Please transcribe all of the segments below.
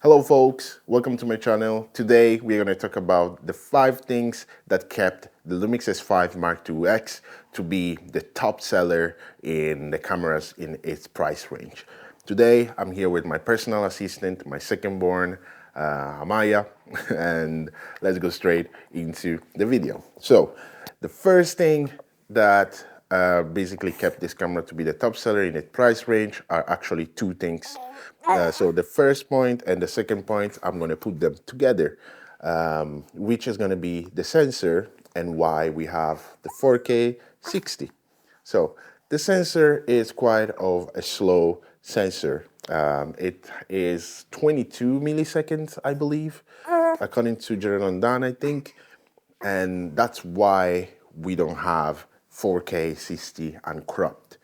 Hello folks, welcome to my channel. Today we're going to talk about the 5 things that kept the LUMIX S5IIX to be the top seller in the cameras in its price range. Today I'm here with my personal assistant, my second born, Amaya, and let's go straight into the video. So the first thing that basically kept this camera to be the top seller in its price range are actually 2 things. So the first point and the second point, I'm going to put them together, which is going to be the sensor and why we have the 4K 60. So the sensor is quite of a slow sensor. It is 22 milliseconds, I believe, according to Jerome Dan, I think. And that's why we don't have 4K 60 uncropped,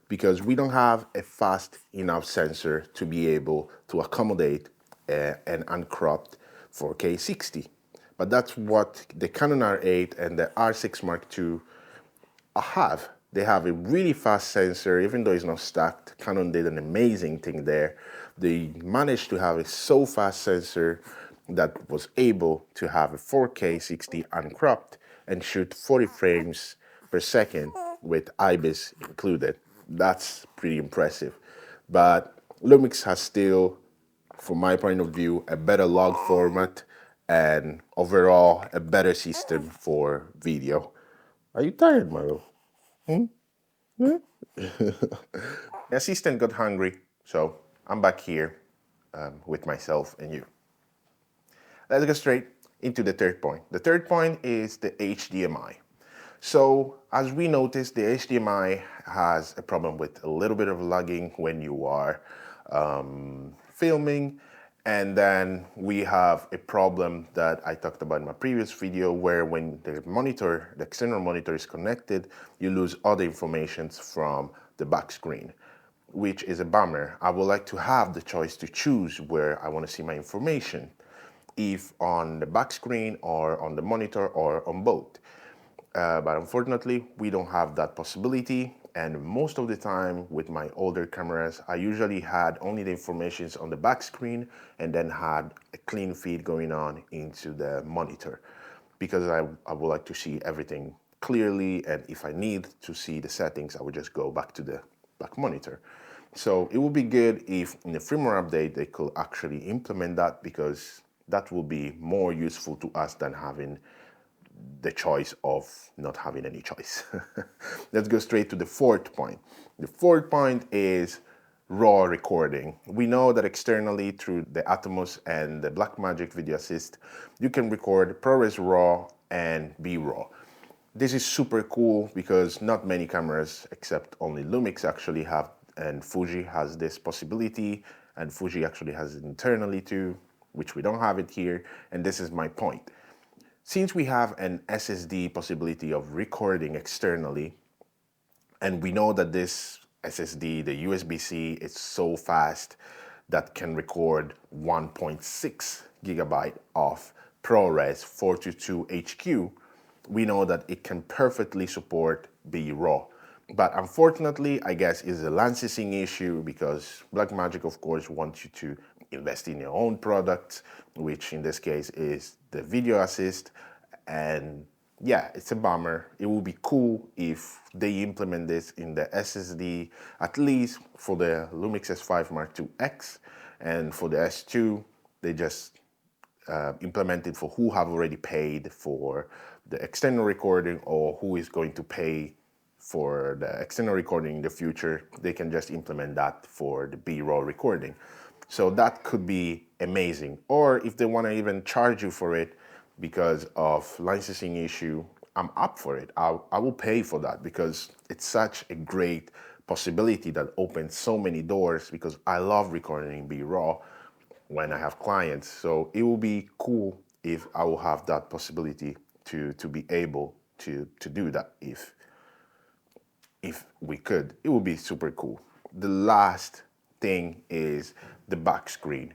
because we don't have a fast enough sensor to be able to accommodate an uncropped 4K 60. But that's what the Canon R8 and the R6 Mark II have. They have a really fast sensor, even though it's not stacked. Canon did an amazing thing there. They managed to have a so fast sensor that was able to have a 4K 60 uncropped and shoot 40 frames per second with IBIS included. That's pretty impressive. But Lumix has still, from my point of view, a better log format and overall a better system for video. Are you tired, Maro? The assistant got hungry, so I'm back here with myself and you. Let's go straight into the third point. The third point is the HDMI. So as we noticed, the HDMI has a problem with a little bit of lagging when you are filming. And then we have a problem that I talked about in my previous video where when the monitor, the external monitor is connected, you lose all the information from the back screen, which is a bummer. I would like to have the choice to choose where I want to see my information, if on the back screen or on the monitor or on both. But unfortunately, we don't have that possibility. And most of the time with my older cameras, I usually had only the information on the back screen and then had a clean feed going on into the monitor, because I would like to see everything clearly. And if I need to see the settings, I would just go back to the back monitor. So it would be good if in the firmware update, they could actually implement that, because that will be more useful to us than having the choice of not having any choice. Let's go straight to the fourth point. The fourth point is raw recording. We know that externally through the Atomos and the Blackmagic Video Assist, you can record ProRes RAW and B-RAW. This is super cool because not many cameras, except only Lumix, actually have, and Fuji has this possibility, and Fuji actually has it internally too, which we don't have it here, and this is my point. Since we have an SSD possibility of recording externally, and we know that this SSD, the USB-C, is so fast that can record 1.6 gigabyte of ProRes 422 HQ, we know that it can perfectly support B-RAW. But unfortunately, I guess it's a licensing issue, because Blackmagic, of course, wants you to invest in your own products, which in this case is the Video Assist. And yeah, it's a bummer. It would be cool if they implement this in the SSD, at least for the LUMIX S5IIX, and for the S2, they just implement it for who have already paid for the external recording, or who is going to pay for the external recording in the future. They can just implement that for the B-RAW recording. So that could be amazing. Or if they want to even charge you for it because of licensing issue, I'm up for it. I will pay for that, because it's such a great possibility that opens so many doors, because I love recording B-RAW when I have clients. So it will be cool if I will have that possibility to be able to do that. If we could, it would be super cool. The last thing is the back screen.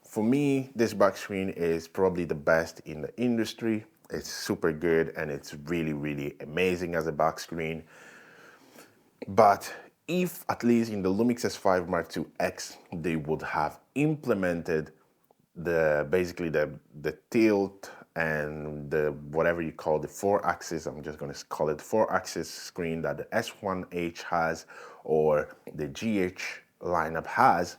For me, this back screen is probably the best in the industry. It's super good and it's really, really amazing as a back screen. But if at least in the LUMIX S5IIX, they would have implemented basically the tilt and the whatever you call the 4-axis, I'm just going to call it 4-axis screen that the S1H has or the GH lineup has,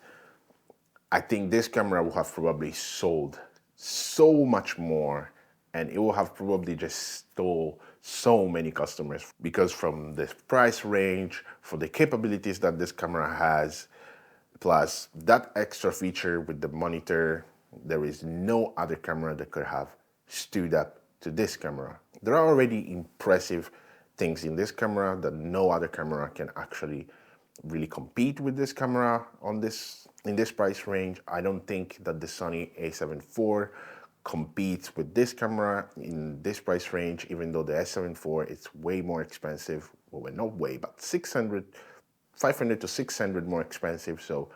I think this camera will have probably sold so much more, and it will have probably just stole so many customers, because from the price range, for the capabilities that this camera has, plus that extra feature with the monitor, there is no other camera that could have stood up to this camera. There are already impressive things in this camera that no other camera can actually really compete with this camera on in this price range. I don't think that the Sony a7 IV competes with this camera in this price range, even though the S7 IV is way more expensive. Well, not way, but 500 to 600 more expensive. So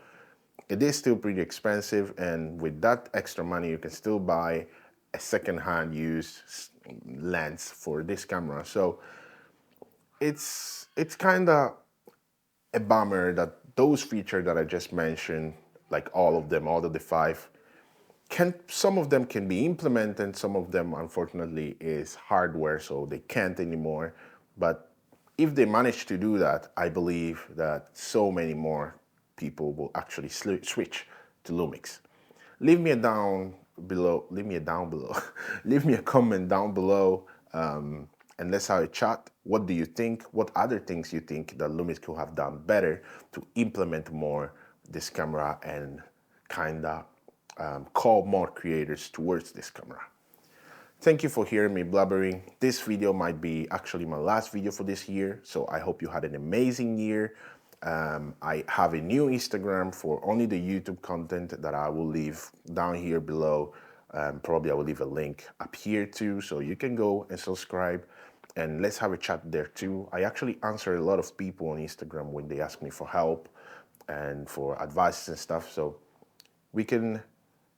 it is still pretty expensive, and with that extra money, you can still buy a second-hand used lens for this camera. So it's kind of a bummer that those features that I just mentioned, like all of them, all of the 5, some of them can be implemented, some of them unfortunately is hardware, so they can't anymore. But if they manage to do that, I believe that so many more people will actually switch to LUMIX. Leave me a down below, leave me a comment down below, and let's have a chat. What do you think? What other things you think that LUMIX could have done better to implement more this camera and kind of call more creators towards this camera? Thank you for hearing me blabbering. This video might be actually my last video for this year, so I hope you had an amazing year. I have a new Instagram for only the YouTube content that I will leave down here below. Probably I will leave a link up here too, so you can go and subscribe and let's have a chat there too. I actually answer a lot of people on Instagram when they ask me for help and for advice and stuff, so we can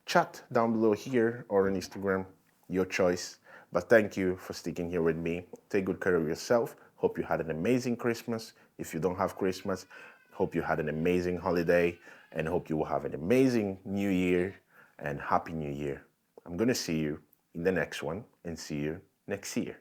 chat down below here or on Instagram, your choice. But thank you for sticking here with me. Take good care of yourself. Hope you had an amazing Christmas. If you don't have Christmas, hope you had an amazing holiday, and hope you will have an amazing New Year, and Happy New Year. I'm gonna see you in the next one and see you next year.